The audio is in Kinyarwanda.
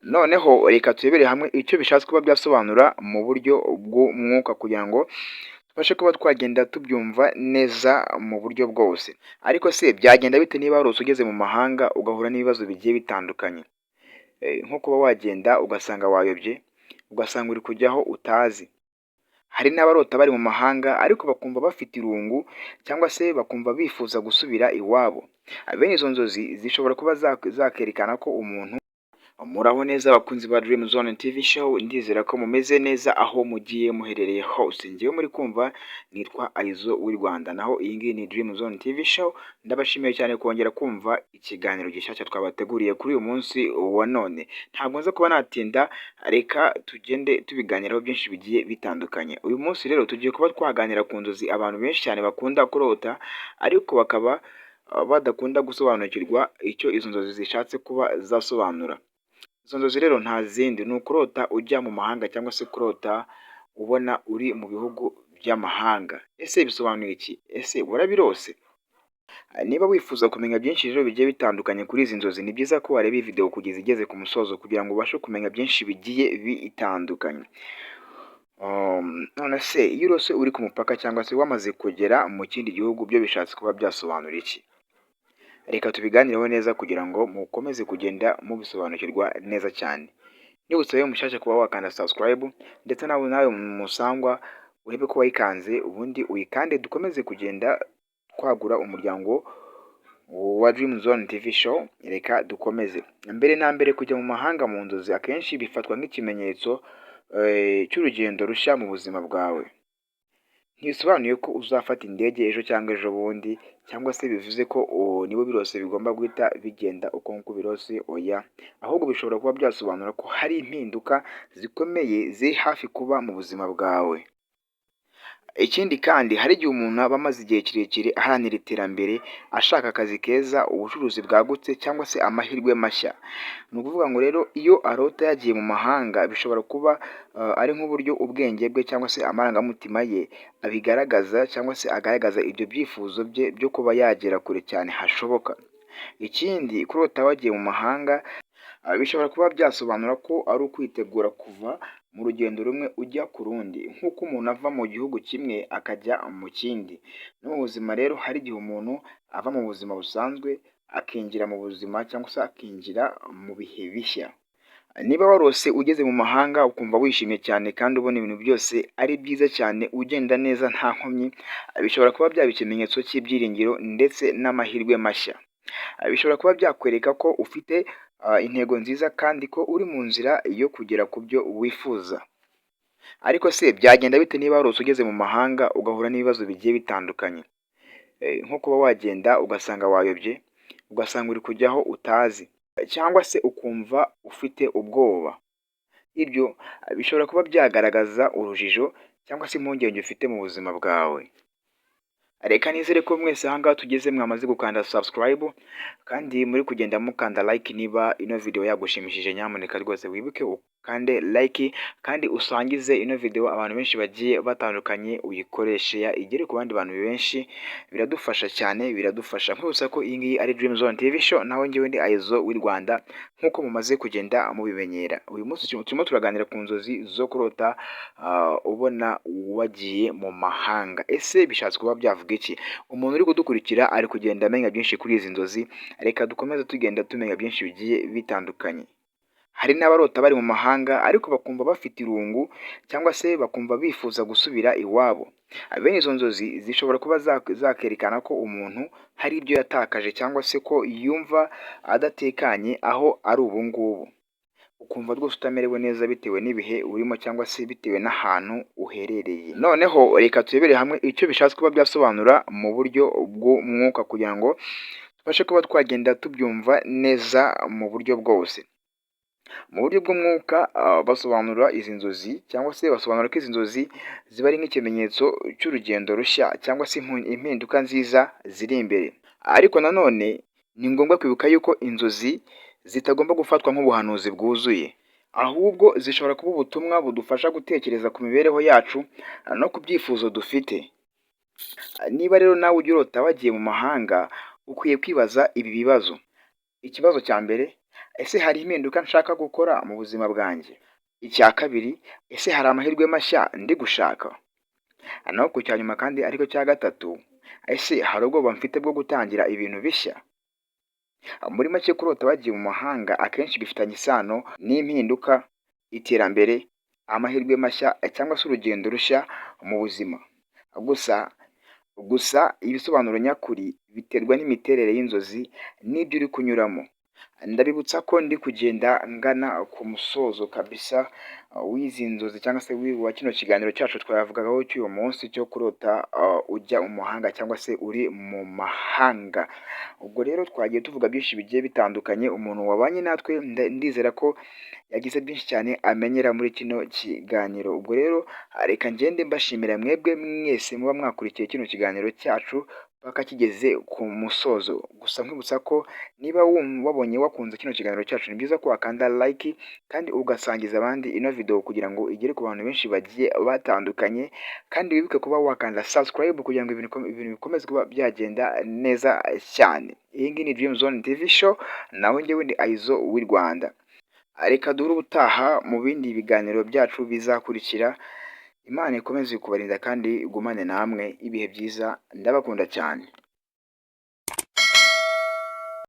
Noneho reka turebere hamwe icyo bishatse kuba byasobanura mu buryo bw'umwuka kugira ngo tubashe kuba twagenda tubyumva neza mu buryo bwose. Ariko se byagenda bite niba warose ugeze mu mahanga ugahura n'ibibazo bigiye bitandukanye? Nko kuba wagenda ugasanga wayobye, ugasanga uri kujya aho utazi. Hari n'abarota bari mu mahanga ariko bakumva bafite irungu cyangwa se bakumva bifuza gusubira iwabo. Bene izo nzozi zishobora kuba zakerekana ko umuntu muraho neza abakunzi ba Dream Zone TV show, ndizera ko mumeze neza aho mugiye muherereye hose. Njyewe muri kumva nitwa Aizo w'i Rwanda, naho iyi ngiyi ni Dream Zone TV show. Ndabashimiye cyane kongera kumva ikiganiro gishyashya twabateguriye kuri uyu munsi wa none. Ntabwo nza kuba natinda, reka tugende tubiganiraho byinshi bigiye bitandukanye. Uyu munsi rero tugiye kuba twaganira ku nzozi abantu benshi cyane bakunda kurota, ariko bakaba badakunda gusobanukirwa icyo izo nzozi zishatse kuba zasobanura. Izo nzozi rero nta zindi, ni ukurota ujya mu mahanga cyangwa se kurota ubona uri mu bihugu by'amahanga. Ese bisobanuye iki? Ese warabirose? Niba wifuza kumenya byinshi rero bigiye bitandukanye kuri izi nzozi, ni byiza ko wareba iyi video kugeza igeze ku musozo kugira ngo ubashe kumenya byinshi bigiye bitandukanye. None se iyo urose uri ku mupaka cyangwa se wamaze kugera mu kindi gihugu, byo bishatse kuba byasobanura iki? Reka tubiganireho neza kugira ngo mukomeze kugenda mubisobanukirwa neza cyane. Niba usabe mushyashya kuba wakanda subscribe, ndetse nawe musangwa urebe ko wayikanze, ubundi uyikande dukomeze kugenda twagura umuryango wa Dream Zone TV show. Reka dukomeze. Mbere na mbere, kujya mu mahanga mu nzozi akenshi bifatwa nk'ikimenyetso cy'urugendo rushya mu buzima bwawe. Ntibisobanuye ko uzafata indege ejo cyangwa ejo bundi, cyangwa se bivuze ko niba birose bigomba guhita bigenda uko nguko birose, oya. Ahubwo bishobora kuba byasobanura ko hari impinduka zikomeye ziri hafi kuba mu buzima bwawe. Ikindi kandi, hari igihe umuntu aba amaze igihe kirekire aharanira iterambere, ashaka akazi keza, ubucuruzi bwagutse cyangwa se amahirwe mashya. Ni ukuvuga ngo rero iyo arota yagiye mu mahanga, bishobora kuba ari nk'uburyo ubwenge bwe cyangwa se amarangamutima ye abigaragaza, cyangwa se agaragaza ibyo byifuzo bye byo kuba yagera kure cyane hashoboka. Ikindi, kurota wagiye mu mahanga bishobora kuba byasobanura ko ari ukwitegura kuva mu rugendo rumwe ujya ku rundi, nk'uko umuntu ava mu gihugu kimwe akajya mu kindi. No mu buzima rero, hari igihe umuntu ava mu buzima busanzwe akinjira mu buzima cyangwa se akinjira mu bihe bishya. Niba warose ugeze mu mahanga ukumva wishimye cyane kandi ubona ibintu byose ari byiza cyane, ugenda neza nta nkomyi, bishobora kuba byaba ikimenyetso cy'ibyiringiro ndetse n'amahirwe mashya. Bishobora kuba byakwereka ko ufite intego nziza kandi ko uri mu nzira yo kugera ku byo wifuza. Ariko se byagenda bite niba warose ugeze mu mahanga ugahura n'ibibazo bigiye bitandukanye? Nko kuba wagenda ugasanga wayobye, ugasanga uri kujya aho utazi, cyangwa se ukumva ufite ubwoba. Ibyo bishobora kuba byagaragaza urujijo cyangwa se impungenge ufite mu buzima bwawe. Reka nizere ko mwese aha ngaha tugeze mwamaze gukanda subscribe, kandi muri kugenda mukanda like niba ino video yagushimishije. Nyamuneka rwose wibuke ukande like kandi usangize ino video abantu benshi bagiye batandukanye, uyikoreshe igere ku bandi bantu benshi. Biradufasha cyane, biradufasha. Nkwibutsa ko iyi ngiyi ari Dream Zone TV show, naho njyewe ndi Aizo w'i Rwanda nk'uko mumaze kugenda mubimenyera. Uyu munsi turimo turaganira ku nzozi zo kurota ubona wagiye mu mahanga. Ese bishatse kuba byavuga iki? Umuntu uri kudukurikira ari kugenda amenya byinshi kuri izi nzozi. Reka dukomeze tugenda tumenya byinshi bigiye bitandukanye. Hari n'abarota bari mu mahanga ariko bakumva bafite irungu cyangwa se bakumva bifuza gusubira iwabo. Bene izo nzozi zishobora kuba zakerekana ko umuntu hari ibyo yatakaje cyangwa se ko yumva adatekanye aho ari ubu ngubu. Ukumva rwose utamerewe neza bitewe n'ibihe urimo cyangwa se bitewe n'ahantu uherereye. Noneho reka turebere hamwe icyo bishatse kuba byasobanura mu buryo bw'umwuka kugira ngo tubashe kuba twagenda tubyumva neza mu buryo bwose. Mu buryo bw'umwuka basobanura izi nzozi, cyangwa se basobanura ko izi nzozi ziba ari nk'ikimenyetso cy'urugendo rushya cyangwa se impinduka nziza ziri imbere. Ariko nanone ni ngombwa kwibuka yuko inzozi zitagomba gufatwa nk'ubuhanuzi bwuzuye, ahubwo zishobora kuba ubutumwa budufasha gutekereza ku mibereho yacu no ku byifuzo dufite. Niba rero nawe ujya urota wagiye mu mahanga, ukwiye kwibaza ibi bibazo. Ikibazo cya mbere, ese hari impinduka nshaka gukora mu buzima bwanjye? Icya kabiri, ese hari amahirwe mashya ndi gushaka? Naho ku cya nyuma kandi ariko cya gatatu, ese hari ubwoba mfite bwo gutangira ibintu bishya? Muri make kurota wagiye mu mahanga akenshi bifitanye isano n'impinduka, iterambere, amahirwe mashya cyangwa se urugendo rushya mu buzima. Gusa ibisobanuro nyakuri biterwa n'imiterere y'inzozi n'ibyo uri kunyuramo. Ndabibutsa ko ndi kugenda ngana ku musozo kabisa w'izi nzozi cyangwa se wa kino kiganiro cyacu twavugagaho cy'uyu munsi cyo kurota ujya mu mahanga cyangwa se uri mu mahanga. Ubwo rero twagiye tuvuga byinshi bigiye bitandukanye, umuntu wabanye natwe ndizera ko yagize byinshi cyane amenyera muri kino kiganiro. Ubwo rero reka ngende mbashimira mwebwe mwese muba mwakurikiye kino kiganiro cyacu paka kigeze ku musozo. Gusa nkwibutsa ko niba wabonye wakunze kino kiganiro cyacu, ni byiza ko wakanda like kandi ugasangiza abandi ino video kugira ngo igere ku bantu benshi bagiye batandukanye, kandi wibuke kuba wakanda subscribe kugira ngo ibintu bikomeze kuba byagenda neza cyane. Iyi ngiyi ni Dream Zone TV show, naho njyewe ndi Aizo w'i Rwanda. Reka duhure ubutaha mu bindi biganiro byacu bizakurikira. Imana ikomeze kubarinda kandi igumane namwe ibihe byiza, ndabakunda cyane.